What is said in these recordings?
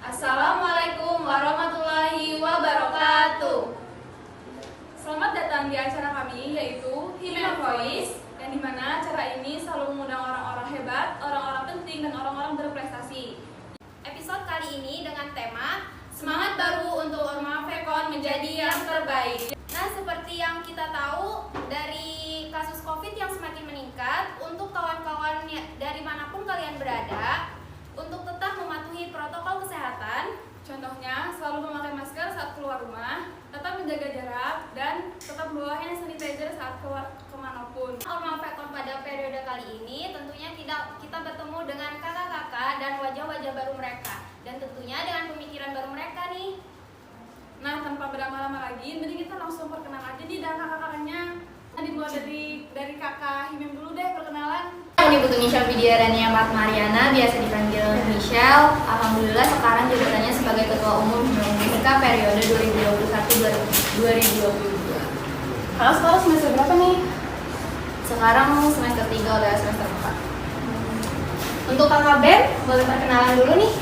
Assalamualaikum warahmatullahi wabarakatuh. Selamat datang di acara kami yaitu Human Voice, yang dimana acara ini selalu mengundang orang-orang hebat, orang-orang penting, dan orang-orang berprestasi. Episode kali ini dengan tema Semangat Baru untuk Orma Fekon Menjadi Yang Terbaik. Nah, seperti yang kita tahu dari kasus COVID yang semakin meningkat, untuk kawan-kawan dari manapun kalian berada, untuk tetap mematuhi protokol kesehatan, Contohnya, selalu memakai masker saat keluar rumah, tetap menjaga jarak, dan tetap membawa hand sanitizer saat keluar kemanapun. Orma Fekon pada periode kali ini tentunya kita bertemu dengan kakak-kakak dan wajah-wajah baru mereka, dan tentunya dengan pemikiran baru mereka nih. Nah, tanpa berlama-lama lagi, mending kita langsung perkenalan aja nih dengan kakak-kakaknya. Nah, dimulai dari kakak Himem dulu deh perkenalan. Menyebut Michelle Widiarania Mariana, biasa dipanggil Michelle. Alhamdulillah sekarang jabatannya sebagai Ketua Umum Himeka periode 2021-2022. Kalau sekarang semester berapa nih? Sekarang semester 3 udah semester 4. Untuk kakak Ben, boleh perkenalan dulu nih.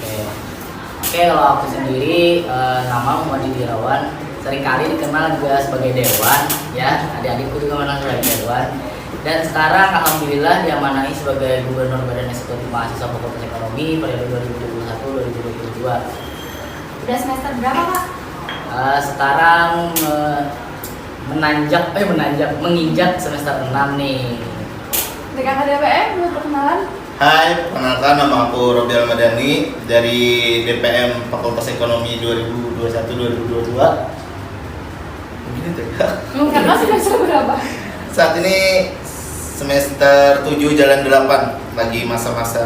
Oke, kalau aku sendiri nama Muhammad Irawan, seringkali dikenal juga sebagai Dewan, ya. Adik-adikku juga mengenal sebagai Dewan. Dan sekarang alhamdulillah diamanai sebagai Gubernur Badan Eksekutif Mahasiswa Fakultas Ekonomi periode 2021-2022. Udah semester berapa, Kak? Sekarang menginjak semester 6 nih. Dari kakak DPM, boleh perkenalan? Hai, perkenalkan nama aku Robial Madani dari DPM Fakultas Ekonomi 2021-2022. Begini tuh ya. Kakak semester berapa? Saat ini semester 7 jalan 8, lagi masa-masa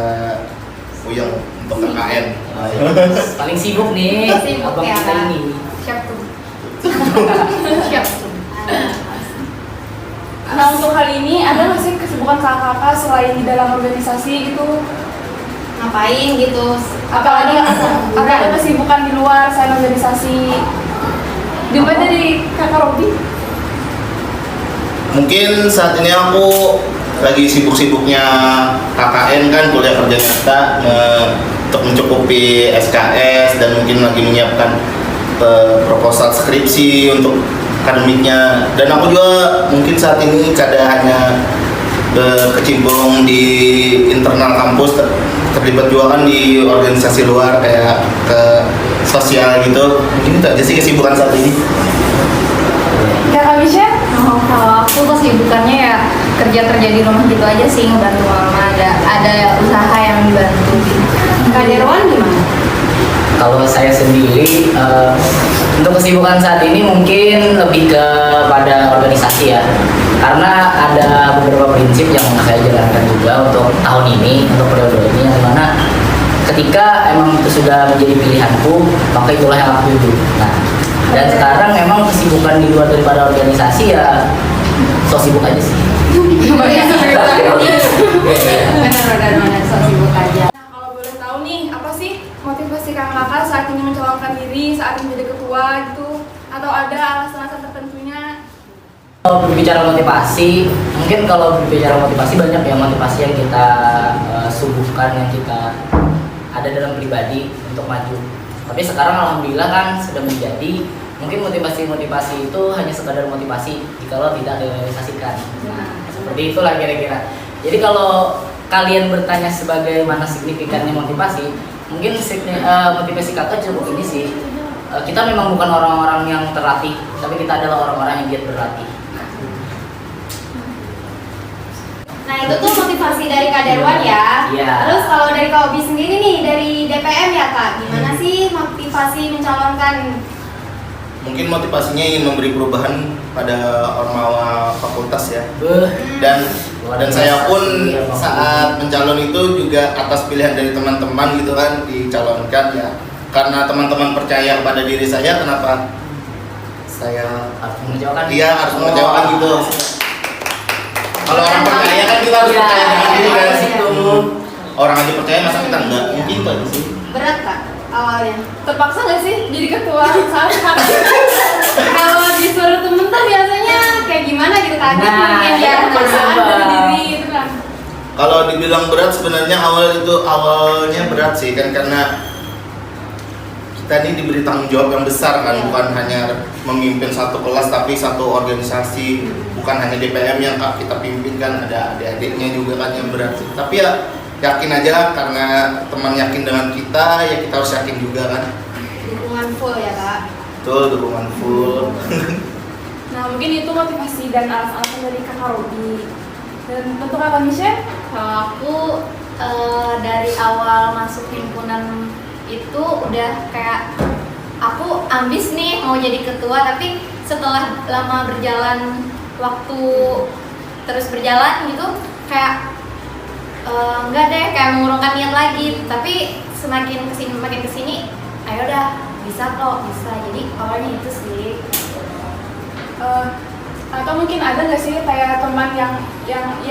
puyeng untuk KKN. Paling sibuk nih, Sibuk abang ya, kita Kak. ini. Siap tuh. Siap tuh. Nah, untuk kali ini ada nggak sih kesibukan kakak-kakak selain di dalam organisasi gitu? Ngapain gitu? Apalagi ada kesibukan di luar selain organisasi? Dimulai dari kakak Robi. Mungkin saat ini aku lagi sibuk-sibuknya KKN kan, kuliah kerja nyata, untuk mencukupi SKS dan mungkin lagi menyiapkan proposal skripsi untuk akademiknya. Dan aku juga mungkin saat ini hanya berkecimpung di internal kampus, terlibat juga kan di organisasi luar kayak ke sosial gitu. Mungkin itu aja sih kesibukan saat ini. Kakak Michelle? Kalau aku kesibukannya ya kerja di rumah gitu aja sih, ngebantu mama, ada usaha yang dibantu. Kak Derwan gimana? Kalau saya sendiri untuk kesibukan saat ini mungkin lebih kepada organisasi ya, karena ada beberapa prinsip yang saya jalankan juga untuk tahun ini, untuk periode ini, yang dimana ketika emang itu sudah menjadi pilihanku, maka itulah yang aku tuju. Nah, dan sekarang memang kesibukan di luar daripada organisasi ya so sibuk aja sih. Bener, so sibuk aja. Nah, kalau boleh tahu nih, apa sih motivasi kakak-kakak saat ini mencalonkan diri, saat ini menjadi ketua gitu? Atau ada alasan-alasan tertentunya? Kalau berbicara motivasi, mungkin kalau berbicara motivasi banyak ya motivasi yang kita suguhkan, yang kita ada dalam pribadi untuk maju. Tapi sekarang alhamdulillah kan sudah menjadi, mungkin motivasi itu hanya sekadar motivasi jikalau tidak direalisasikan. Nah, seperti itulah kira-kira. Jadi kalau kalian bertanya sebagaimana signifikannya motivasi, mungkin motivasi kakak cukup ini sih. Kita memang bukan orang-orang yang terlatih, tapi kita adalah orang-orang yang giat berlatih. Nah, itu tuh motivasi dari Kak Derwan ya. Iya. Terus kalau dari Kak Obi sendiri nih, dari DPM ya Kak, gimana sih motivasi mencalonkan? Mungkin motivasinya ingin memberi perubahan pada ormawa fakultas ya. Dan saya pun saat mencalon itu juga atas pilihan dari teman-teman gitu kan dicalonkan ya. Karena teman-teman percaya kepada diri saya, kenapa saya Harus mengecewakan. dia harus mengecewakan gitu. Kalau orang percaya kan kita harus percaya dengan diri kan. Orang aja percaya masa kita enggak? Mungkin itu aja sih. Berat Kak awalnya? Terpaksa nggak sih jadi ketua saat kalau disuruh temen tuh biasanya kayak gimana gitu kan? Nah, Mungkin ya itu perasaan bener. dari diri gitu kan. Kalau dibilang berat sebenarnya awalnya berat sih kan, karena kita ini diberi tanggung jawab yang besar kan, Iya. bukan hanya memimpin satu kelas tapi satu organisasi, bukan hanya DPM yang kita pimpin kan, ada adik-adiknya juga kan yang berat. Tapi ya yakin aja karena teman yakin dengan kita, ya kita harus yakin juga kan. Dukungan full ya kak. Betul, dukungan full. Nah, mungkin itu motivasi dan alasan-alasan dari Kakak Robi. Dan untuk Kakak Michelle, Kalau aku dari awal masuk himpunan itu udah kayak aku ambis nih mau jadi ketua, tapi setelah lama berjalan waktu terus berjalan gitu kayak enggak deh, kayak mengurungkan niat lagi. Tapi semakin kesini ayo dah, bisa kok, bisa. Jadi awalnya itu sih. atau mungkin ada nggak sih kayak teman yang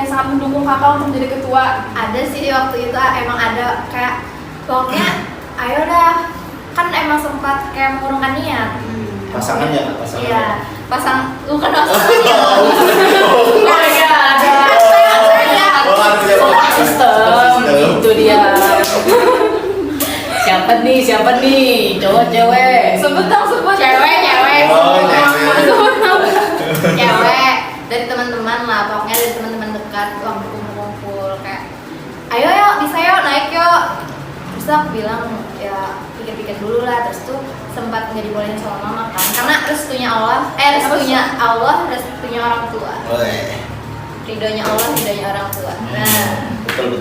sangat mendukung kakak untuk menjadi ketua? Ada sih waktu itu emang ada kayak pokoknya ayo dah, kan emang sempat kayak mengurungkan niat. Pasangan ya, pasangan. Iya, bukan pasangan ya. Oh iya, ada. Soal sistem, itu dia. Siapa nih? Cowok, cewek. Sebut dong, sebut. Cewek. Oh, cewek. Sebut dong. Cewek dari teman-teman lah, pokoknya dari teman-teman dekat waktu kumpul kayak ayo yuk, bisa yuk, naik yuk. Terus aku bilang ya pikir-pikir dulu lah. Terus tuh sempat nggak dibolehin sama mama kan, karena restunya restunya orang tua. Ridhonya Allah, ridhonya orang tua. Nah, Betul.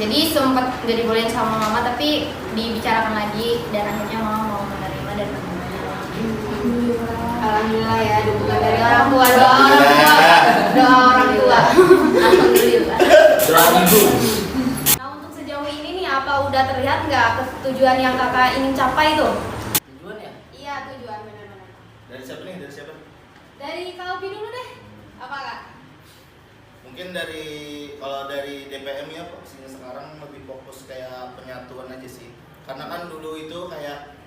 jadi sempat nggak dibolehin sama mama, tapi dibicarakan lagi dan akhirnya mama mau menerima dan menerima. Alhamdulillah ya, dukungan dari orang tua, doa orang tua. Alhamdulillah. Doa ibu. Nah, untuk sejauh ini nih apa udah terlihat nggak tujuan yang kakak ingin capai tuh? Tujuan ya? Iya, tujuan benar-benar. Dari siapa nih? Dari Kak Obi dulu deh. Apa kak? Mungkin kalau dari DPM ya posisinya sekarang lebih fokus kayak penyatuan aja sih. Karena kan dulu itu kayak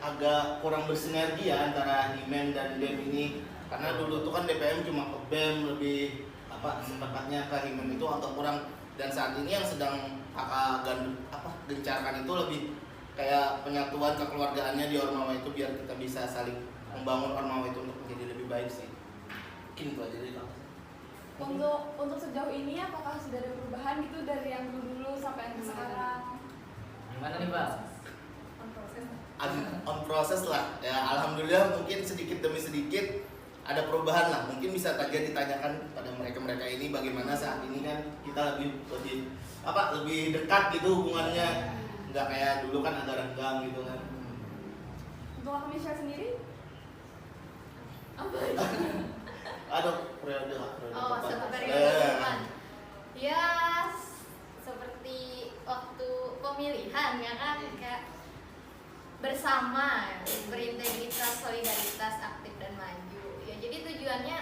agak kurang bersinergi ya antara Himen dan BEM ini. Karena dulu tuh kan DPM cuma ke BEM, lebih sepatnya ke Himen itu agak kurang. Dan saat ini yang sedang gencarkan itu lebih kayak penyatuan kekeluargaannya di Ormawa itu, biar kita bisa saling membangun Ormawa itu untuk menjadi lebih baik sih. Mungkin itu aja dari kamu. Untuk sejauh ini apakah sudah ada perubahan gitu dari yang dulu sampai yang sekarang? Gimana nih, Pak? On proses lah ya, alhamdulillah mungkin sedikit demi sedikit ada perubahan lah. Mungkin bisa saja ditanyakan pada mereka ini bagaimana saat ini kan kita lebih dekat gitu hubungannya, nggak kayak dulu kan agak renggang gitu kan. Untuk Kak Michelle sendiri? Apa? Ada periode Oh, depan. periode depan. Ya, seperti waktu pemilihan ya kan, kayak bersama, berintegritas, solidaritas, aktif dan maju. Ya, jadi tujuannya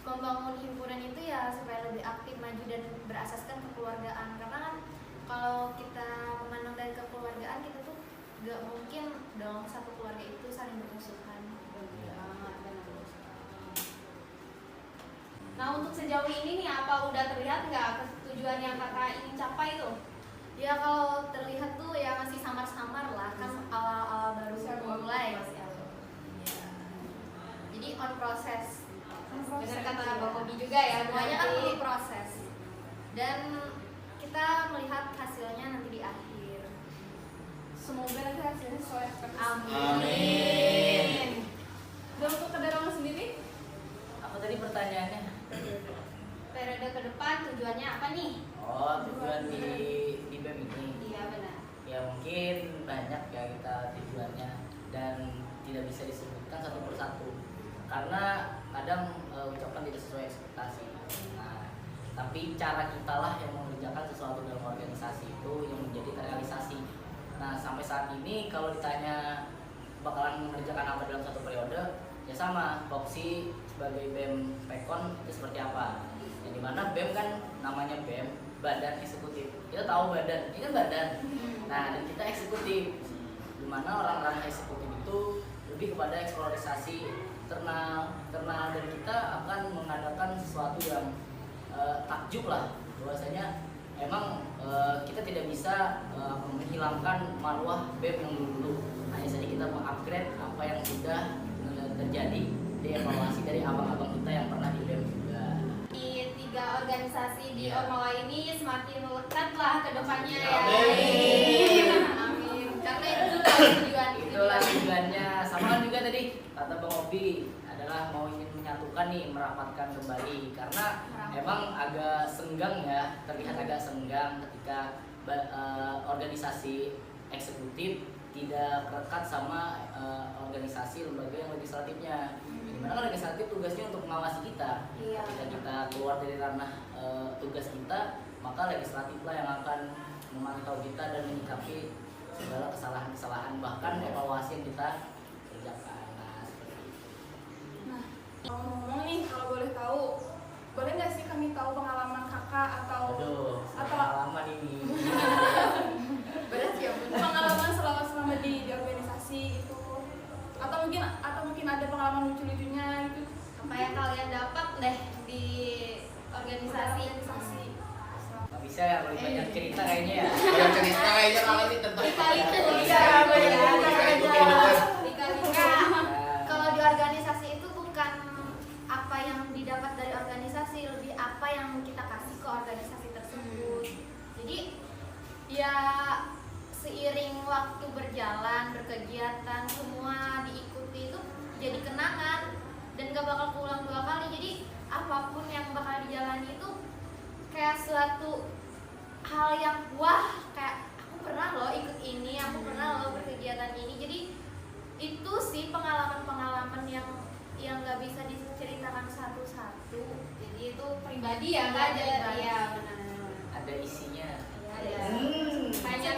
membangun himpunan itu ya supaya lebih aktif, maju dan berasaskan kekeluargaan. Karena kan kalau kita memandang dari kekeluargaan, kita tuh gak mungkin dong satu keluarga itu saling bermusuhan. Nah, untuk sejauh ini nih apa udah terlihat nggak tujuan yang kakak ingin capai tuh? Ya kalau terlihat tuh ya masih samar-samar lah, kan awal-awal baru mulai. Ya. Jadi on proses. Benar kata Bang Bobi juga ya, semuanya kan perlu proses. Dan kita melihat hasilnya nanti di akhir. Semoga nanti hasilnya sesuai ekspektasi. Amin. Dan untuk Kadarama sendiri? Apa tadi pertanyaannya? Periode ke depan tujuannya apa nih? Oh, tujuan di BEM ini. Iya benar. Ya mungkin banyak ya kita tujuannya dan tidak bisa disebutkan satu persatu karena kadang ucapan tidak sesuai ekspektasi. Nah, tapi cara kita lah yang mengerjakan sesuatu dalam organisasi itu yang menjadi terrealisasi. Nah, sampai saat ini kalau ditanya bakalan mengerjakan apa dalam satu periode, ya sama, Foxy sebagai BEM Pekon itu seperti apa. Yang dimana BEM kan namanya BEM, Badan Eksekutif. Kita tahu badan, ini kan badan. Nah, dan kita eksekutif, dimana orang-orang eksekutif itu lebih kepada eksplorasi internal dan kita akan mengadakan sesuatu yang takjub lah, bahwasanya emang kita tidak bisa menghilangkan marwah BEM yang dulu. Hanya saja kita mengupgrade apa yang sudah terjadi di evaluasi dari abang-abang kita yang pernah di BEM juga. Di 3 organisasi di Iya. Ormawa ini semakin melekat lah ke depannya ya. Amin. Amin. Karena Itulah tujuannya. Sama kan juga tadi kata Bang Obi adalah mau ingin menyatukan nih, merapatkan kembali karena emang agak senggang ya, terlihat agak senggang ketika organisasi eksekutif tidak rekat sama organisasi lembaga yang legislatifnya. Dimana kan legislatif tugasnya untuk mengawasi kita. Iya. Ketika kita keluar dari ranah tugas kita, maka legislatiflah yang akan memantau kita dan menyikapi segala kesalahan-kesalahan bahkan evaluasi yang kita kerjakan. Nah, seperti itu. Nah, ngomong-ngomong nih, kalau boleh tahu, boleh nggak sih kami tahu pengalaman kakak atau Aduh, atau pengalaman ini. berat ya. pengalaman selama di organisasi gitu, atau mungkin ada pengalaman lucu-lucunya gitu. Apa yang kalian dapat deh di organisasi? Nggak bisa ya, lebih banyak cerita kayaknya ya. Kalau cerita kayaknya kalau ini tentang Lika-liku, Iya, lika-liku. Nah, Kalau di organisasi itu bukan apa yang didapat dari organisasi, lebih apa yang kita kasih ke organisasi tersebut. Jadi ya seiring waktu berjalan, berkegiatan, semua diikuti itu jadi kenangan dan gak bakal pulang 2 kali. Jadi apapun yang bakal dijalani itu kayak suatu hal yang wah, kayak aku pernah loh ikut ini, aku pernah loh berkegiatan ini. Jadi itu sih pengalaman-pengalaman yang nggak bisa diceritakan satu-satu. Jadi itu pribadi ya, nggak ada. Iya benar. ada isinya. Iya. Banyak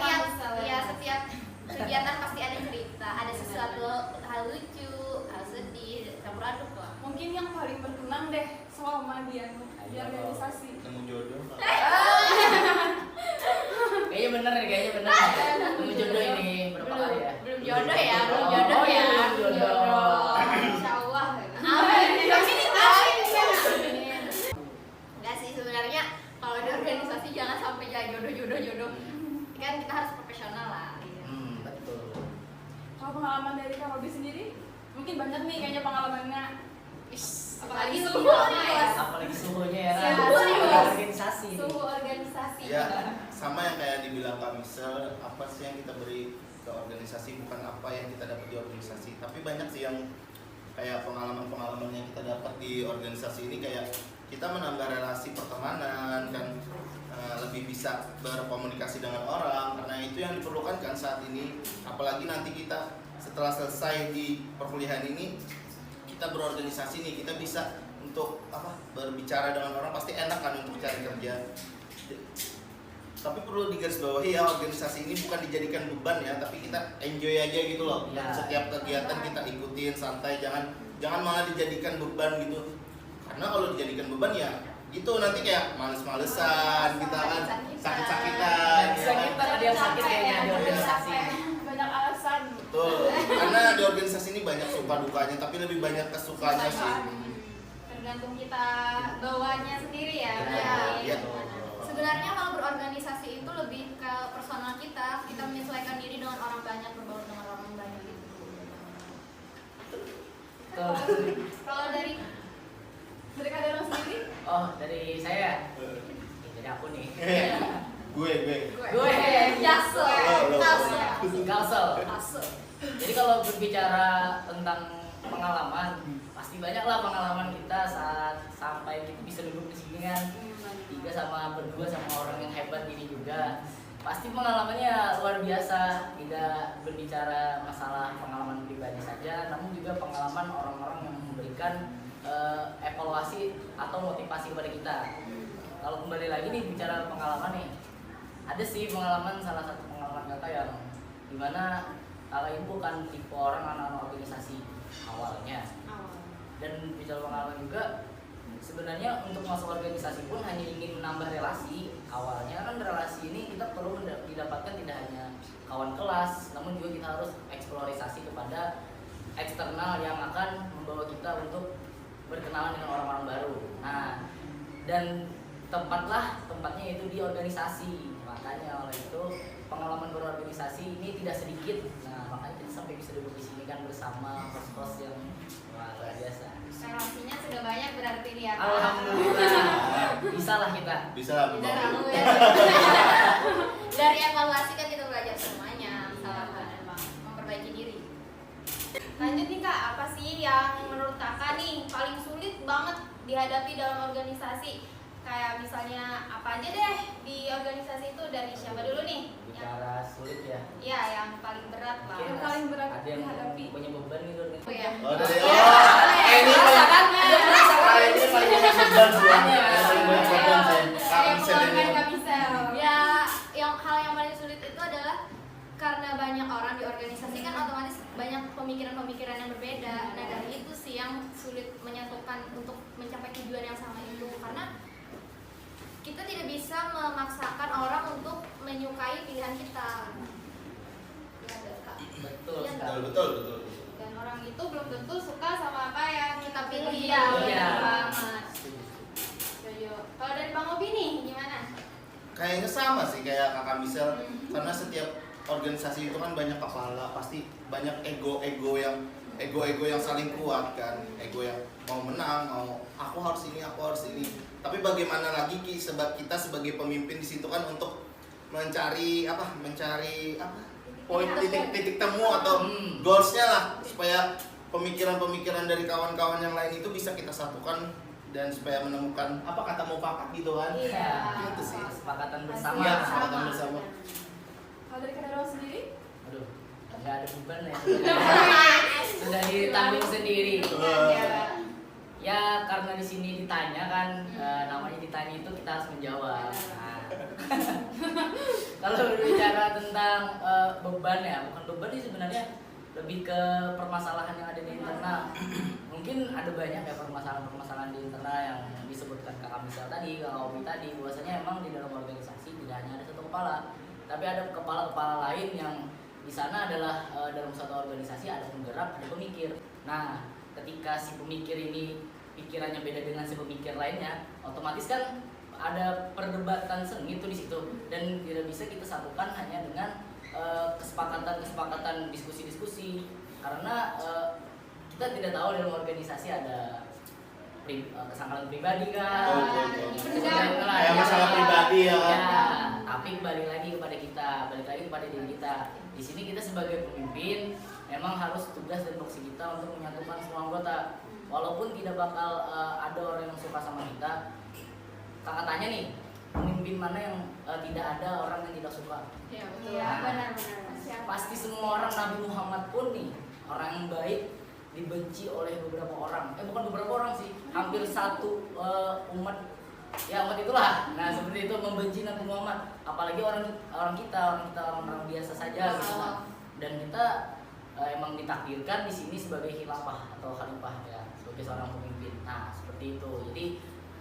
Setiap kegiatan pasti ada cerita, ada sesuatu hal lucu, hal sedih, campur aduk lah. Mungkin yang paling berkenan deh selama dia di organisasi. Temu jodoh. Kayaknya bener. Temu jodoh ini berapa kali ya? Belum jodoh ya, belum Oh, jodoh ya. belum jodoh. Insya Allah. Enggak sih sebenarnya kalau di organisasi jangan sampai jadi jodoh. Kan kita harus profesional lah. Betul. Kalau pengalaman dari Kak Robi sendiri, mungkin banyak nih kayaknya pengalamannya. Apalagi suhu suhu nih, nih, Bos. Apalagi suhunya ya. Suhu Kan? nih, Suhu Bos. organisasi. suhu organisasi. Ya, sama yang kayak dibilang Kak Misel, apa sih yang kita beri ke organisasi bukan apa yang kita dapat di organisasi, tapi banyak sih yang kayak pengalaman-pengalaman yang kita dapat di organisasi ini, kayak kita menambah relasi pertemanan kan, lebih bisa berkomunikasi dengan orang, karena itu yang diperlukan kan saat ini. Apalagi nanti kita setelah selesai di perkuliahan ini, kita berorganisasi nih, kita bisa untuk berbicara dengan orang, pasti enak kan untuk cari kerja. Tapi perlu digarisbawahi ya, organisasi ini bukan dijadikan beban ya, tapi kita enjoy aja gitu loh. Ya. Setiap kegiatan kita ikutin santai, jangan malah dijadikan beban gitu. Karena kalau dijadikan beban ya gitu nanti kayak males-malesan kita kan, sakit-sakitan. Bisa kita ada yang sakit kayaknya di organisasi. Banyak alasan. Betul. Karena di organisasi ini banyak suka dukanya, tapi lebih banyak kesukanya sih. Tergantung kita bawanya sendiri ya. Iya. Sebenarnya kalau berorganisasi itu lebih ke personal kita menyesuaikan diri dengan orang banyak, berbaur dengan orang banyak gitu. Betul. Kalau dari Kak Darong sendiri, Oh, dari saya. Dari aku nih. Gue. Gue. Jaso, Kalsel. Jaso. Jadi kalau berbicara tentang pengalaman, pasti banyak lah pengalaman kita saat sampai kita bisa duduk di sini kan, berdua sama orang yang hebat ini juga. Pasti pengalamannya luar biasa, tidak berbicara masalah pengalaman pribadi saja, namun juga pengalaman orang-orang yang memberikan evaluasi atau motivasi kepada kita. Kalau kembali lagi nih bicara pengalaman nih, ada sih pengalaman, salah satu pengalaman kakak yang dimana kakak ini bukan tipe orang anak-anak organisasi awalnya. Dan bicara pengalaman juga, sebenarnya untuk masuk organisasi pun hanya ingin menambah relasi. Awalnya kan relasi ini kita perlu didapatkan tidak hanya kawan kelas, namun juga kita harus eksplorisasi kepada eksternal yang akan membawa kita untuk berkenalan dengan orang-orang baru. Nah, dan tempatnya itu di organisasi. Makanya oleh itu pengalaman berorganisasi ini tidak sedikit. Nah, makanya kita sampai bisa duduk di sini kan bersama host-host yang luar biasa. Relasinya sudah banyak berarti nih ya. Kak? Alhamdulillah. Bisa lah kita. Bisa lah, Bisa Bang. lalu ya. Dari evaluasi kan kita belajar semuanya, kesalahan emang memperbaiki diri. Lanjut nih Kak, apa sih yang menurut Kakak nih paling sulit banget dihadapi dalam organisasi? Kayak misalnya apa aja deh di organisasi itu, dari siapa dulu nih? Bicara sulit ya. Iya, yang paling berat lah. Yang paling berat Ada yang dihadapi. punya beban gitu. Oh ya. Oh, dari Ini merasakan, dia merasakan. ini paling banyak beban semuanya. Iya. Paling banyak beban saya. Kayak mengeluarkan ini. Kamisel. Ya, hal yang paling sulit itu adalah karena banyak orang di organisasi kan otomatis banyak pemikiran-pemikiran yang berbeda. Nah, dari itu sih yang sulit menyatukan untuk mencapai tujuan yang sama itu, karena kita tidak bisa memaksakan orang untuk menyukai pilihan kita. Ya, Kak. Betul Iya, sekali. Betul. Dan orang itu belum tentu suka sama apa yang kita pilih. Iya, benar Iya. banget. Setuju. Kalau dari Bang Obi nih gimana? Kayaknya sama sih kayak Kakak Misel, karena setiap organisasi itu kan banyak kepala, pasti banyak ego yang saling kuat kan, ego yang mau menang, mau aku harus ini. Tapi bagaimana lagi kita sebagai pemimpin di situ kan untuk mencari poin titik temu atau goalsnya lah, supaya pemikiran-pemikiran dari kawan-kawan yang lain itu bisa kita satukan dan supaya menemukan apa kata mufakat gitu kan. Iya. Itu sih. Kesepakatan bersama. Iya, kesepakatan bersama. Kalau dari Kak Darul sendiri? Aduh, nggak ada beban ya. Sudah ditanggung sendiri. Ya karena di sini ditanya kan, namanya ditanya itu kita harus menjawab. Nah. Kalau berbicara tentang beban ya, bukan beban sih sebenarnya, lebih ke permasalahan yang ada di internal. Mungkin ada banyak ya permasalahan di internal yang disebutkan Kakak Misal tadi, Kakak Obi tadi, bahwasanya emang di dalam organisasi tidak hanya ada satu kepala, tapi ada kepala-kepala lain yang di sana adalah dalam suatu organisasi ada penggerak, ada pemikir. Nah, ketika si pemikir ini pikirannya beda dengan si pemikir lainnya, otomatis kan ada perdebatan sengit tuh di situ, dan tidak bisa kita satukan hanya dengan kesepakatan diskusi-diskusi, karena kita tidak tahu dalam organisasi ada kesangkalan pribadi kan. Kayak masalah pribadi ya. Ya, tapi balik lagi kepada diri kita. Di sini kita sebagai pemimpin memang harus tugas dan fungsi kita untuk menyatukan semua anggota. Walaupun tidak bakal ada orang yang suka sama kita. Kakak tanya nih, pemimpin mana yang tidak ada orang yang tidak suka? Iya, betul. Iya, benar. Pasti semua orang, Nabi Muhammad pun nih, orang yang baik dibenci oleh beberapa orang. Bukan beberapa orang sih, hampir satu umat. Ya umat itulah. Nah, seperti itu membenci Nabi Muhammad. Apalagi orang kita biasa saja gitu. Dan kita emang ditakdirkan di sini sebagai khilafah atau khalifah ya, sebagai seorang pemimpin. Nah, seperti itu. Jadi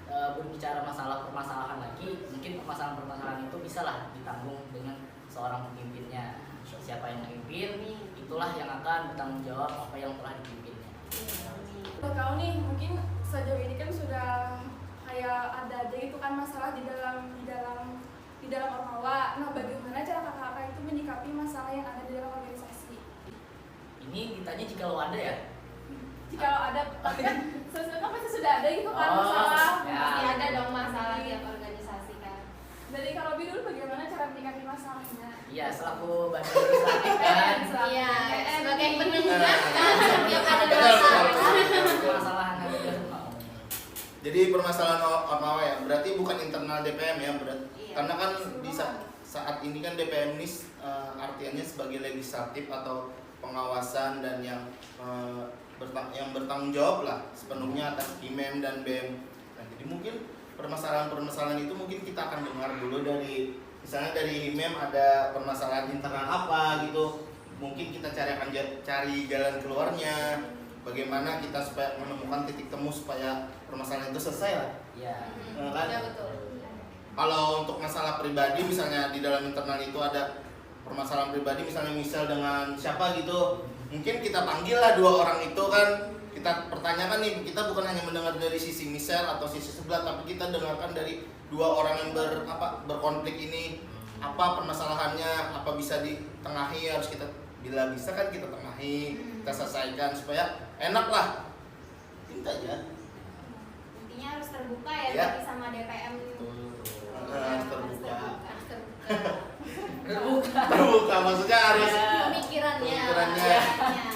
berbicara permasalahan lagi, mungkin permasalahan itu bisalah ditanggung dengan seorang pemimpinnya. Siapa yang memimpin, itulah yang akan bertanggung jawab apa yang telah dipimpinnya. Kau nih mungkin sejauh ini kan sudah kayak ada aja itu kan masalah di dalam Ormawa. Nah, bagaimana cara kakak-kakak itu menyikapi masalah yang ada di dalam organisasi? Ini ditanya jika lo ada ya? Jika ada, tapi kan sebenarnya pasti sudah ada gitu kan Oh, masalah. ya. Pasti ada dong masalah tiap organisasi kan. Dari Kak Robi dulu bagaimana cara menyikapi masalahnya? Iya, selaku badan legislatif kan. Iya, sebagai pendengar kan setiap ada masalah. Permasalahan ada di rumah. Jadi permasalahan Ormawa ya, berarti bukan internal DPM ya, Iya. karena kan di saat ini kan DPM ini artiannya sebagai legislatif atau pengawasan dan yang bertanggung jawab lah sepenuhnya atas Himem dan BEM. Nah, jadi mungkin permasalahan itu mungkin kita akan dengar dulu dari misalnya dari Himem ada permasalahan internal apa gitu, mungkin kita cari jalan keluarnya, bagaimana kita supaya menemukan titik temu supaya permasalahan itu selesai lah. Iya. Kan? Iya, betul. Kalau untuk masalah pribadi misalnya di dalam internal itu ada permasalahan pribadi misalnya misal dengan siapa gitu, mungkin kita panggil lah dua orang itu kan, kita pertanyakan nih, kita bukan hanya mendengar dari sisi misal atau sisi sebelah, tapi kita dengarkan dari dua orang yang berkonflik ini, apa permasalahannya, apa bisa ditengahi, harus kita, bila bisa kan kita tengahi, kita selesaikan supaya enak lah. Itu aja. Intinya harus terbuka ya, Ya. berarti sama DPM. Harus terbuka. Harus Terbuka maksudnya harus pemikirannya. Pemikirannya.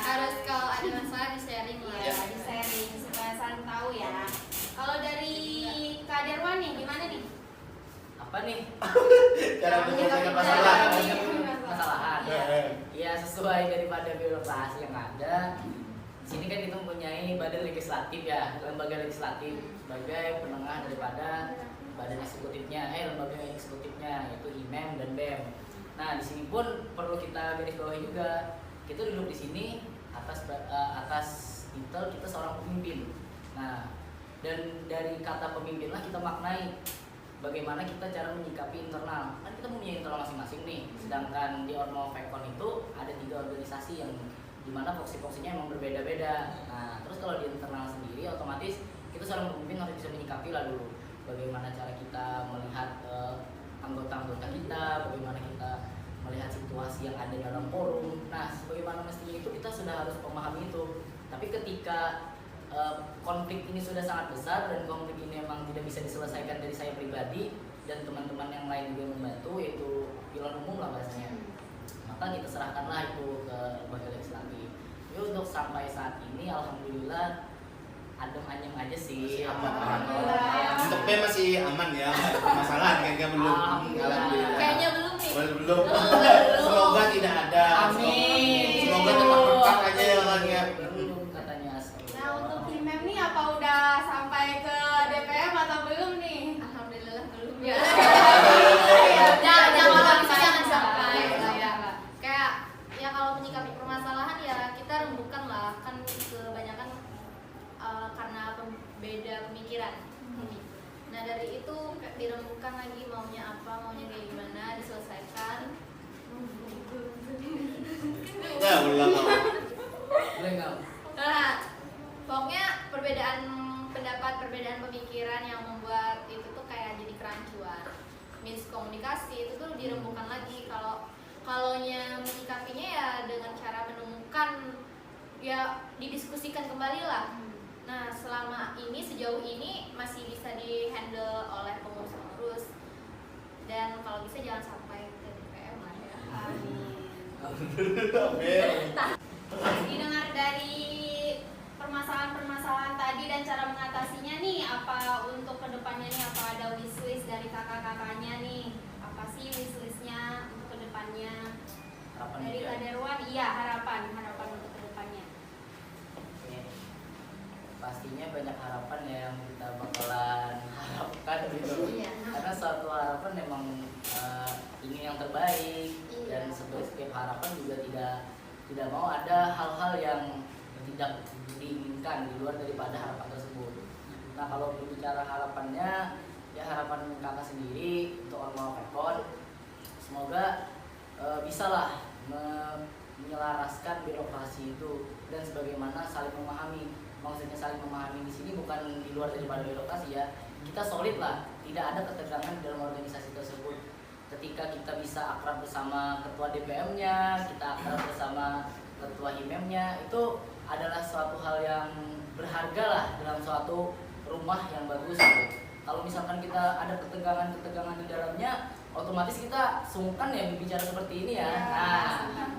Harus kalau ada masalah di sharing lah, Ya. di sharing supaya saling tahu ya. Kalau dari Kak Derwan nih gimana nih? Apa nih? cara menyelesaikan masalah. Masalahan ya sesuai daripada birokrasi yang ada. Di sini kan kita mempunyai badan legislatif ya, lembaga legislatif sebagai penengah daripada badan eksekutifnya, lembaga eksekutifnya yaitu HIMEM dan BEM. Nah di sini pun perlu kita garis bawahi juga, kita duduk di sini atas titel kita seorang pemimpin. Nah dan dari kata pemimpin lah kita maknai bagaimana kita cara menyikapi internal. Kan kita punya internal masing-masing nih. Sedangkan di Ormo Vekon itu ada 3 organisasi yang dimana foksi-foksinya emang berbeda-beda. Nah terus kalau di internal sendiri otomatis kita seorang pemimpin harus bisa menyikapi lah dulu bagaimana cara kita melihat anggota-anggota kita, bagaimana kita melihat situasi yang ada dalam forum. Nah sebagaimana mestinya itu kita sudah harus memahami itu. Tapi ketika konflik ini sudah sangat besar dan konflik ini memang tidak bisa diselesaikan dari saya pribadi dan teman-teman yang lain juga membantu, yaitu pilihan umum lah bahasanya, maka kita serahkanlah itu ke lembaga legislatif. Jadi untuk sampai saat ini alhamdulillah adem anyem aja sih. Masih aman. Alhamdulillah. Untuk P masih aman ya, nggak ada permasalahan kayaknya belum. Alhamdulillah. Kayaknya belum nih. Belum. Semoga tidak ada. Amin. Semoga tetap berkah aja ya kan ya. Belum katanya. Nah untuk HIMEM nih apa udah sampai ke DPM atau belum nih? Alhamdulillah belum ya. Jangan sampai ya. Kayak ya kalau menyikapi permasalahan ya kita rembukan lah, kan kebanyakan karena beda pemikiran. Nah dari itu dirembukan lagi maunya apa, maunya kayak gimana, diselesaikan. Ya ulang apa? Boleh nggak? Nah, pokoknya perbedaan pendapat, perbedaan pemikiran yang membuat itu tuh kayak jadi kerancuan, miskomunikasi itu tuh dirembukan lagi. Kalaunya menyikapinya ya dengan cara menemukan, ya didiskusikan kembali lah. Nah selama ini sejauh ini masih bisa dihandle oleh pengurus-pengurus, dan kalau bisa jangan sampai ke DPM lah ya. Didengar dari permasalahan-permasalahan tadi dan cara mengatasinya nih, apa untuk kedepannya nih, apa ada wishlist dari kakak-kakaknya nih? Apa sih wishlistnya untuk kedepannya? Harapan Dari juga. Kak Derwan, iya harapan untuk kedepannya. Oke. Pastinya banyak harapan ya yang kita bakalan harapkan gitu. Iya. Karena suatu harapan memang ingin yang terbaik, Iya. dan setiap harapan juga tidak mau ada hal-hal yang tidak diinginkan di luar daripada harapan tersebut. Nah kalau berbicara harapannya, ya harapan kakak sendiri untuk Ormo Vekon, semoga bisalah menyelaraskan birokrasi itu dan sebagaimana saling memahami. Maksudnya saling memahami di sini bukan di luar daripada birokrasi ya. Kita solid lah, tidak ada ketegangan di dalam organisasi tersebut. Ketika kita bisa akrab bersama ketua DPM-nya, kita akrab bersama ketua HIMEM-nya, itu adalah suatu hal yang berharga lah dalam suatu rumah yang bagus gitu. Kalau misalkan kita ada ketegangan di dalamnya, otomatis kita sungkan ya berbicara seperti ini ya. Nah,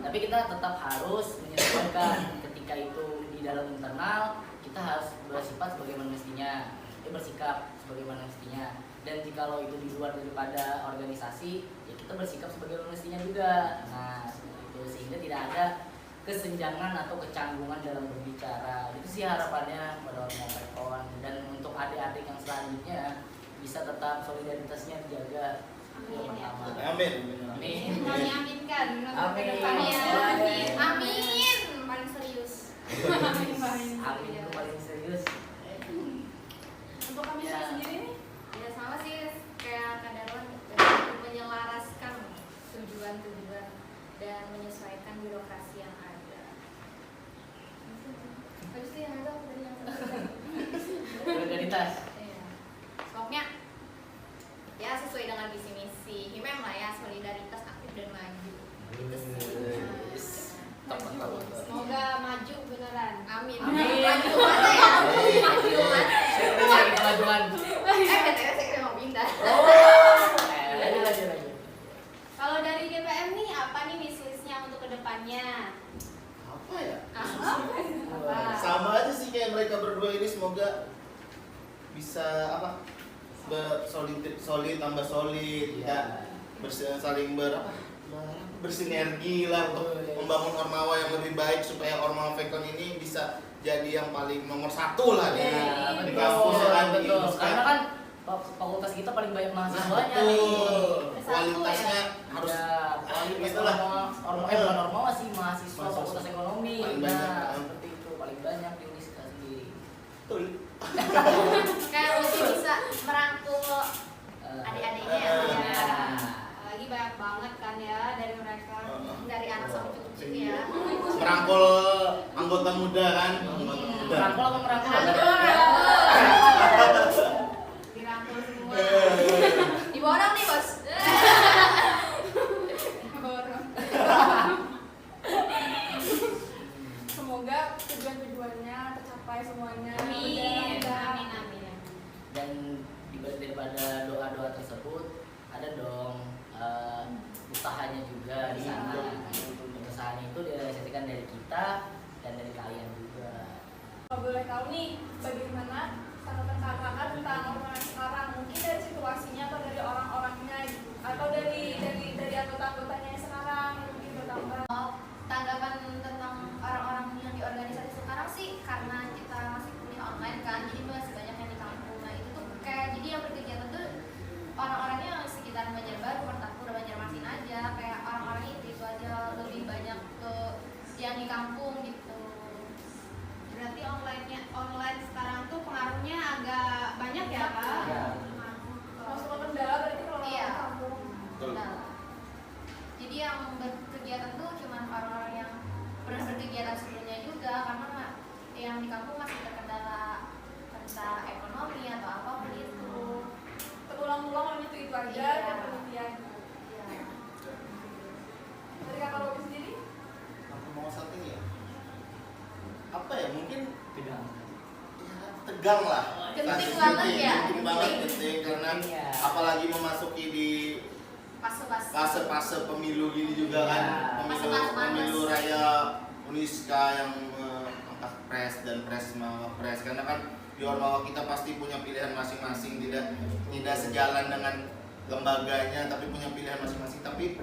tapi kita tetap harus menyesuaikan ketika itu di dalam internal, kita harus bersifat sebagaimana mestinya, bersikap sebagaimana mestinya. Dan jikalau itu di luar daripada organisasi, ya kita bersikap sebagaimana mestinya juga. Nah, seperti itu, sehingga tidak ada kesenjangan atau kecanggungan dalam berbicara. Itu sih harapannya pada Ormo Vekon, dan untuk adik-adik yang selanjutnya bisa tetap solidaritasnya dijaga. Itu yang pertama. Amin. Amin. Mau diaminkan untuk Amin. kedepannya. Amin. Amin. Paling serius. Amin itu paling serius. Untuk kami Ya. sendiri nih, Ya sama sih kayak Kak Darwan, menyelaraskan tujuan-tujuan dan menyesuaikan birokrasi yang ada. Habis itu yang ada apa tadi? dengan visi misi HIMEM lah ya, solidaritas aktif dan maju. Itu sih. Semoga maju beneran. Amin. Amin. Maju mana ya? Maju mana? Cari kemajuan. BTW saya mau pindah. Lanjut. Kalau dari GPM nih apa nih wishlist-nya untuk kedepannya? Apa ya? Apa? Sama aja sih kayak mereka berdua ini, semoga bisa apa? Solid tambah solid, ya. Saling bersinergi lah untuk membangun Ormawa yang lebih baik supaya Ormawa Vekon ini bisa jadi yang paling nomor 1 lah di kampus kan. Betul. Karena kan fakultas kita paling banyak mahasiswanya nih. Kualitasnya harus kualitas itulah. bukan Ormawa sih, mahasiswa fakultas ekonomi. Paling banyak. Seperti itu paling banyak di Uniskasi. Betul. Kayak Uci bisa merangkul adik-adiknya ya. Lagi banyak banget kan ya dari mereka, dari anak sampai cucu ya. Merangkul anggota muda kan. Merangkul apa merangkul? Dirangkul semua. Diborong nih bos. Diborong. Semoga tujuan-tujuannya tercapai semuanya. Amin. Dan Amin amin. Dan daripada doa-doa tersebut ada dong usahanya juga di sana. Usahanya itu direalisasikan dari kita dan dari kalian juga. kalau boleh tahu nih, bagaimana tanggapan kakak tentang orang sekarang? Mungkin dari situasinya atau dari orang-orangnya gitu, atau dari anggota-anggotanya yang sekarang mungkin bertambah. Tanggapan tentang orang-orang yang di organisasi sekarang sih, karena kita masih kuliah online kan, jadi masih banyak yang di kampung. Nah itu tuh kayak jadi yang berkegiatan tuh orang-orangnya sekitar Banjarbaru, Pertapura, Banjarmasin aja, kayak orang-orangnya itu aja, lebih banyak ke yang di kampung gitu. Berarti online sekarang tuh pengaruhnya agak banyak ya kak? Iya. Masuk ke kendala berarti kalau Iya. orang kampung. Betul. Nah, jadi yang berkegiatan tuh cuma orang-orang yang pernah berkegiatan sebelumnya juga, karena yang di kampung masih terkendala entah ekonomi atau apapun itu. Terulang-ulang orang itu aja Iya. dan penelitian. Ya. Dari kakak Robi sendiri? Aku mau satu ya. Apa ya? Mungkin Tidak. ya, tegang lah. Genting Kasus banget ini, ya? genting banget genting karena Iya. apalagi memasuki di Pas-pas. fase-fase pemilu gini juga kan. Iya. Fase-fase Pemilu panas. raya Uniska yang angkat pres dan pres mawapres, karena kan di Ormawa kita pasti punya pilihan masing-masing, tidak sejalan dengan lembaganya, tapi punya pilihan masing-masing, tapi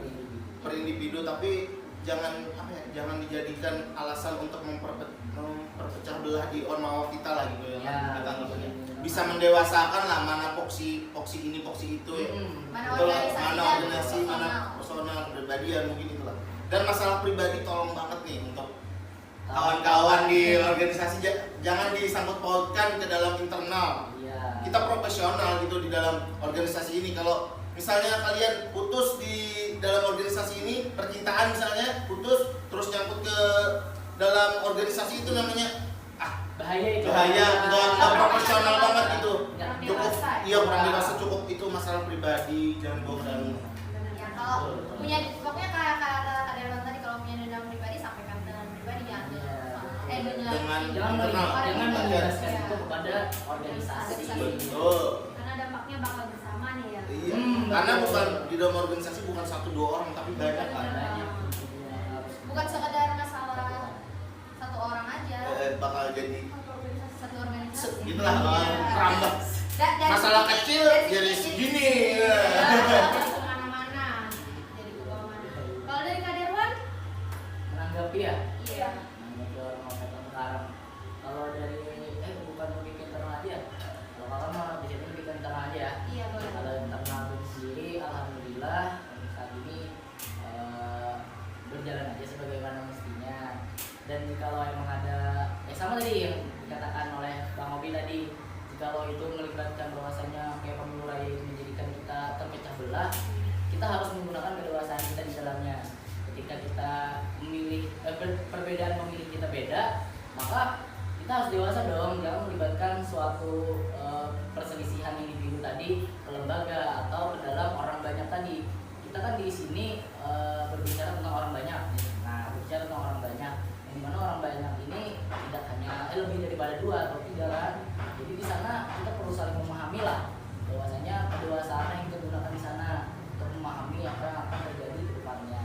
per individu, tapi jangan apa ya, jangan dijadikan alasan untuk memperpecah belah di Ormawa kita lah gitu ya, Ya. kita anggapnya. Bisa mendewasakan lah mana poksi ini poksi itu ya. Mana Betul, organisasi mana dan organisasi, mana personal, kepribadian mungkin itulah. Dan masalah pribadi tolong banget nih untuk kawan-kawan di organisasi, jangan disangkut pautkan ke dalam internal. Iya. Kita profesional gitu di dalam organisasi ini. Kalau misalnya kalian putus di dalam organisasi ini, percintaan misalnya putus terus nyangkut ke dalam organisasi, itu namanya Bahaya itu. bahaya, nggak profesional banget gitu. Nggak Cukup, dewasa. iya kurang dewasa, cukup itu masalah pribadi, jangan bawa ke dalam. Ya, kalau punya, pokoknya kayak kata Darwan tadi, kalau punya dendam pribadi sampaikan dengan pribadi, jangan dengan Dengan Jangan internal. menjelaskan Iya. itu kepada organisasi. Betul. karena dampaknya bakal bersama nih ya. Iya. Hmm, Karena betul. bukan di dalam organisasi bukan 1-2 orang, tapi banyak kan. Bukan sekedar masalah satu orang aja, Bakal jadi satu organisasi. gitulah merambah. Dari Masalah segi- kecil jadi segini. Dari kemana-mana, jadi kemana. Kalau dari Kak Darwan? Menanggapi ya. Iya. Menanggapi orang-orang sekarang. Kalau dari bukan lebih ke internal aja. Kalau kakak mah di sini lebih ke internal aja ya. Iya boleh. Kalau internal gue sendiri, alhamdulillah untuk saat ini berjalan aja sebagaimana mestinya. Dan kalau emang ada, sama tadi yang dikatakan oleh Bang Obi tadi, jikalau itu melibatkan bahwasanya kayak pemilu raya itu menjadikan kita terpecah belah, kita harus menggunakan kedewasaan kita di dalamnya. Ketika kita memilih perbedaan memilih kita beda, maka kita harus dewasa dong, jangan melibatkan suatu perselisihan individu tadi ke lembaga atau ke dalam orang tadi. Kita kan di sini berbicara tentang orang banyak. Nah, berbicara tentang orang banyak, yang dimana orang banyak ini tidak hanya lebih daripada 2 atau 3 kan. Jadi di sana kita perlu saling memahami lah, bahwasanya kedewasaan yang kita gunakan di sana untuk memahami apa yang akan terjadi ke depannya.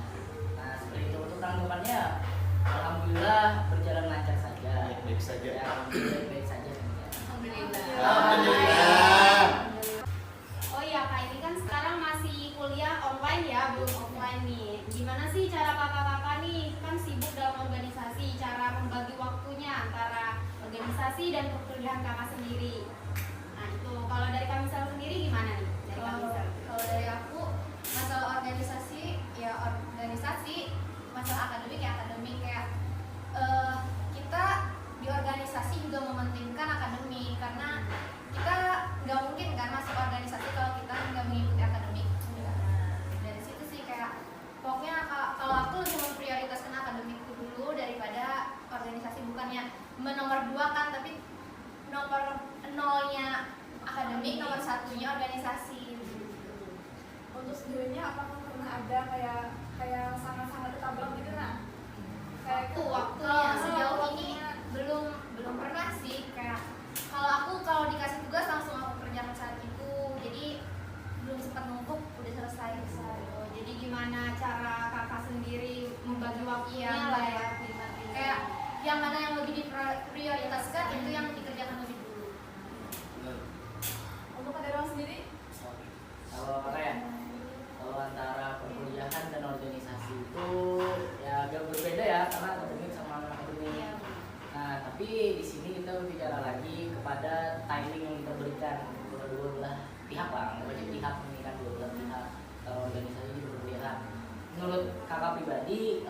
Nah, seperti itu. Untuk tanggapannya, alhamdulillah berjalan lancar saja. Baik-baik saja. Ya, baik-baik saja. Alhamdulillah. Oh iya Kak, ini kan sekarang masih kuliah online ya, belum offline nih. Gimana sih cara kakak-kakak nih, kan sibuk dalam organisasi, cara membagi waktunya antara organisasi dan perkuliahan kakak sendiri? Nah itu, kalau dari Kamisal sendiri gimana nih? Dari Kamisal? Kalau dari aku, masalah organisasi ya organisasi, masalah akademik ya akademik. Kayak kita di organisasi juga mementingkan akademik, karena kita nggak mungkin kan masuk organisasi kalau kita nggak mengikuti akademik. Dari situ sih kayak pokoknya kalau aku lebih memprioritaskan akademikku dulu daripada organisasi, bukannya menomor 2 kan, tapi nomor 0-nya akademik, nomor 1-nya organisasi. Untuk sejauhnya apakah pernah ada kayak sangat-sangat ketabrak gitu nah? Waktunya sejauh ini belum pernah sih. Kayak kalau dikasih tugas langsung aku kerjakan saat itu, jadi belum sempat numpuk, udah selesai. Jadi gimana cara kakak sendiri membagi waktunya Iya lah ya? Kayak yang mana yang lebih diprioritaskan itu yang dikerjakan lebih dulu. Untuk Kak Darwan sendiri? Kalau apa ya? Kalau antara perkuliahan dan organisasi itu ya agak berbeda ya, karena akademik sama non akademik. Nah, tapi di sini kita berbicara lagi kepada timing yang kita berikan kedua belah pihak lah, banyak pihak ini kan, dua belah pihak, kalau organisasi di perkuliahan. Menurut kakak pribadi,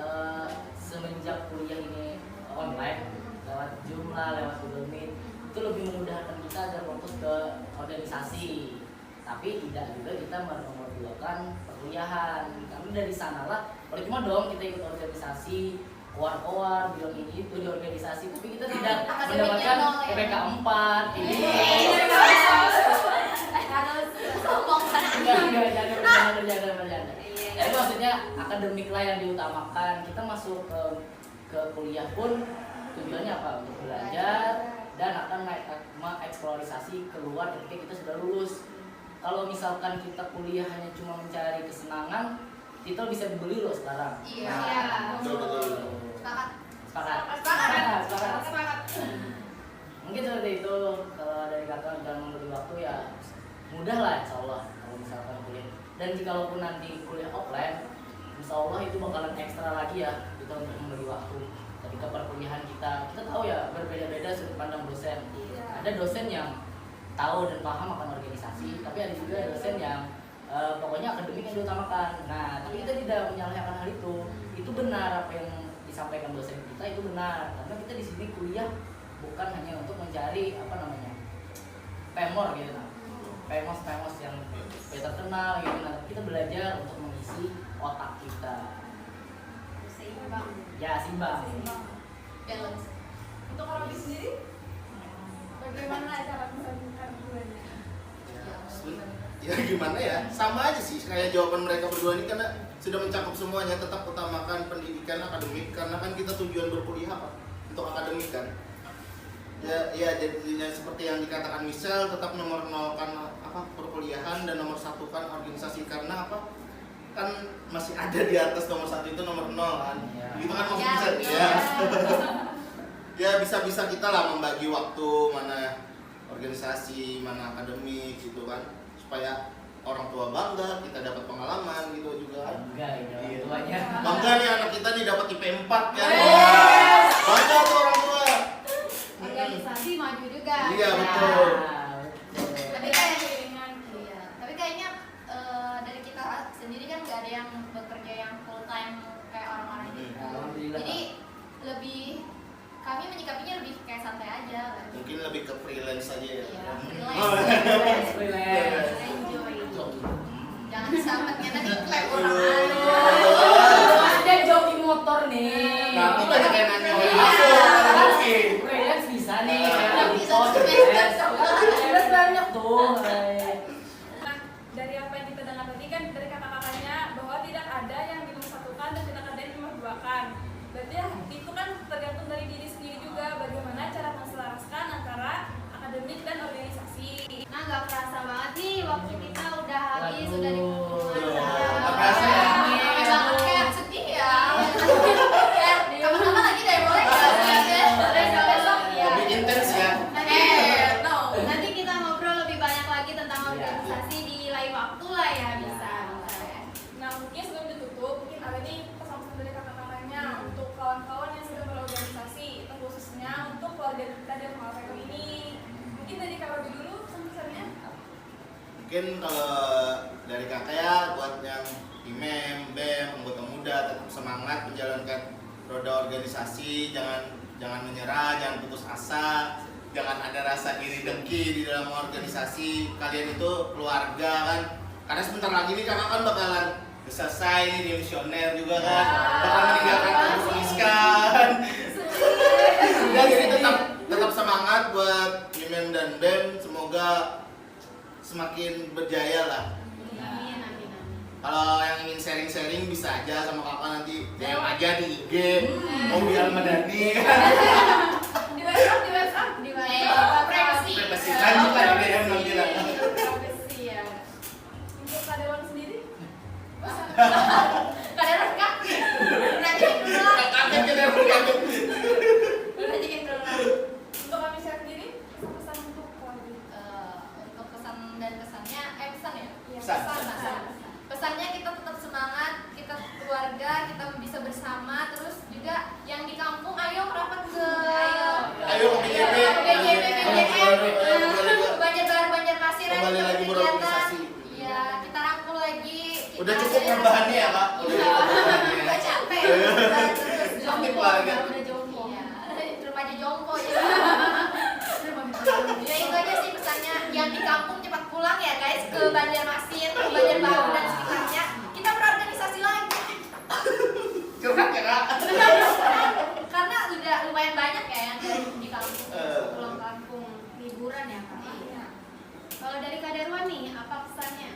semenjak kuliah ini online, lewat Zoom lah, lewat Google Meet, itu lebih memudahkan kita agar fokus ke organisasi. Tapi tidak juga kita menomor-duakan perkuliahan, karena dari sanalah percuma dong kita ikut organisasi, keluar bilang ini itu di organisasi, tapi kita tidak mendapatkan PPK 4 ini. Jangan bercanda. Jadi maksudnya akademik lah yang diutamakan. Kita masuk ke kuliah pun tujuannya apa? Untuk belajar dan akan mengeksplorasi keluar ketika kita sudah lulus. Kalau misalkan kita kuliah hanya cuma mencari kesenangan, kita bisa dibeli loh sekarang. Iya. Betul. Sepakat. Mungkin seperti itu. Kalau dari kakak dalam memberi waktu ya mudah lah, insya Allah kalau misalkan kuliah. Dan jikalaupun nanti kuliah offline, insya Allah itu bakalan ekstra lagi ya kita untuk memberi waktu. Ketika perkuliahan kita tahu ya berbeda-beda sudut pandang dosen. Ada dosen yang tahu dan paham akan organisasi, tapi ada juga dosen yang pokoknya akademik yang diutamakan. Nah, tapi kita tidak menyalahkan hal itu. Itu benar apa yang disampaikan dosen kita, itu benar. Karena kita di sini kuliah bukan hanya untuk mencari pemor gitu nah. Pemos yang terkenal gitu nah. Kita belajar untuk mengisi otak kita. Seimbang. Ya, seimbang. Balance. Untuk orang sendiri, bagaimana cara menggabungkan keduanya? Ya gimana ya, sama aja sih kayak jawaban mereka berdua ini, karena sudah mencakup semuanya. Tetap utamakan pendidikan akademik, karena kan kita tujuan berkuliah apa? Untuk akademik kan. Ya jadinya seperti yang dikatakan Michelle, tetap nomor 0 kan perkuliahan dan nomor 1 kan organisasi, karena apa? Kan masih ada di atas nomor 1 itu nomor 0 kan. Ya. Gitu kan maksudnya. Ya. Ya bisa-bisa kita lah membagi waktu, mana organisasi, mana akademik gitu kan, supaya orang tua bangga, kita dapat pengalaman gitu juga kan. Enggak, Iya. tuanya. Bangga nih anak kita nih dapat IP 4 kan. Bangga tuh orang tua. Organisasi maju juga. Iya, Ya. betul. Tapi kayaknya dari kita sendiri kan nggak ada yang bekerja yang full time kayak orang-orang ini. Alhamdulillah. Jadi kami menyikapinya lebih kayak santai aja. Mungkin lebih ke freelance aja ya. Iya, Freelance. enjoy. Hmm. Jangan sahabatnya nanti klaim orang Ada joki motor nih. Nanti banyak yang nanya. Oke. Freelance bisa nih. Bisa freelance. Freelance banyak tuh. Nah, dari apa yang kita dengar tadi kan dari kata-kata Mungkin kalau dari kakak ya buat yang IMEM, BEM, anggota muda tetap semangat menjalankan roda organisasi, jangan menyerah, jangan putus asa, jangan ada rasa iri dengki di dalam organisasi. Kalian itu keluarga kan, karena sebentar lagi nih kakak kan bakalan selesai nih di misioner juga kan, bakal meninggalkan kampus kan. Ya jadi tetap semangat buat IMEM dan BEM, semoga semakin berjaya lah. Amin, amin, amin. Kalau yang ingin sharing-sharing bisa aja sama kakak nanti DM aja di IG. Mau biar Madani. Di WhatsApp. Privacy. Privacy. Lanjut lah di DM nanti lah. Privacy ya. Untuk Kak Dewan sendiri? Kadang enggak. Nanyain dulu lah. Kakak kita bergantung. Nanyain dulu lah. Untuk kami sendiri, pesan untuk keluarga. Untuk pesan dan kesannya pesan ya. Iya, Pesan. Pesannya kita tetap semangat, kita keluarga, kita bisa bersama. Terus juga yang di kampung, ayo merapat ke Ayo ke BJB. Banjarbaru, Banjarmasin, ayo Kembali kita lagi berkegiatan. berorganisasi. Iya, kita rangkul lagi. Udah cukup rebahannya ya kak? Udah cukup rebahannya. Udah capek. Terus Sakit keluarga. udah jompo. Iya, remaja jompo ya. Ya itu aja sih pesannya. Yang di kampung cepat pulang ya guys ke Banjarmasin, ke Banjarbaru dan sekitarnya. Kita berorganisasi lagi. Curhat ya kak? Karena udah lumayan banyak ya yang di kampung, pulang kampung liburan ya kak. Iya. Kalau dari Kak Darwan nih, apa pesannya?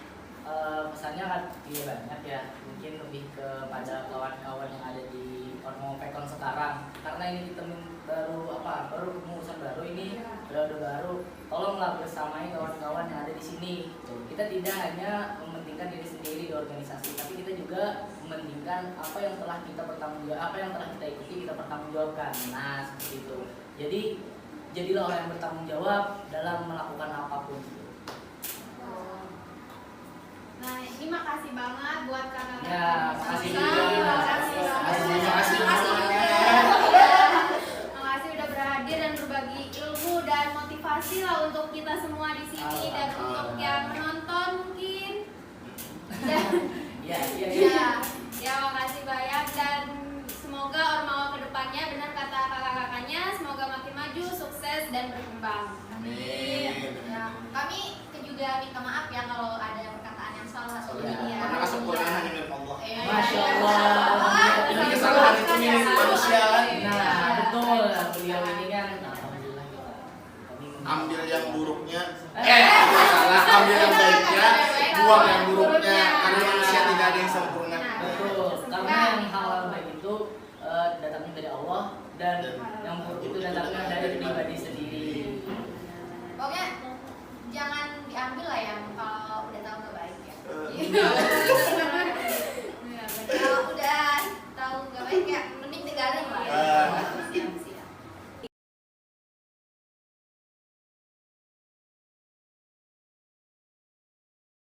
Pesannya kan banyak ya, mungkin lebih kepada kawan-kawan yang ada di Ormo Pekon sekarang, karena ini kita baru kepengurusan baru ini, periode baru. Tolonglah bersamai kawan-kawan yang ada di sini. Kita tidak hanya mementingkan diri sendiri di organisasi, tapi kita juga mementingkan apa yang telah kita bertanggung jawab, apa yang telah kita ikuti kita pertanggungjawabkan. Nah seperti itu. Jadi jadilah orang yang bertanggung jawab dalam melakukan apapun. Nah, ini makasih banget buat kakak-kakak. Ya, makasih juga. juga. Makasih udah berhadir dan berbagi ilmu dan motivasi lah untuk kita semua di sini dan untuk yang menonton mungkin. Dan ya makasih banyak dan semoga Ormawa kedepannya benar kata kakak-kakaknya, semoga makin maju, sukses dan berkembang. Amin. Ya, kami juga minta maaf ya kalau ada perkataan yang salah atau Iya. ini ya. Karena kesempurnaan hanya milik Allah. Masya Allah. Ini kesalahan itu milik manusia kan? Nah, betul. Beliau ini kan, alhamdulillah kita. Ambil yang buruknya, salah, ambil yang baiknya, buang yang buruknya. Karena manusia tidak ada yang sempurna. Betul. Karena yang halal baik itu datangnya dari Allah dan yang buruk itu datangnya dari pribadi sendiri. Pokoknya jangan diambil lah yang kalau udah tahu nggak baik ya. Iya.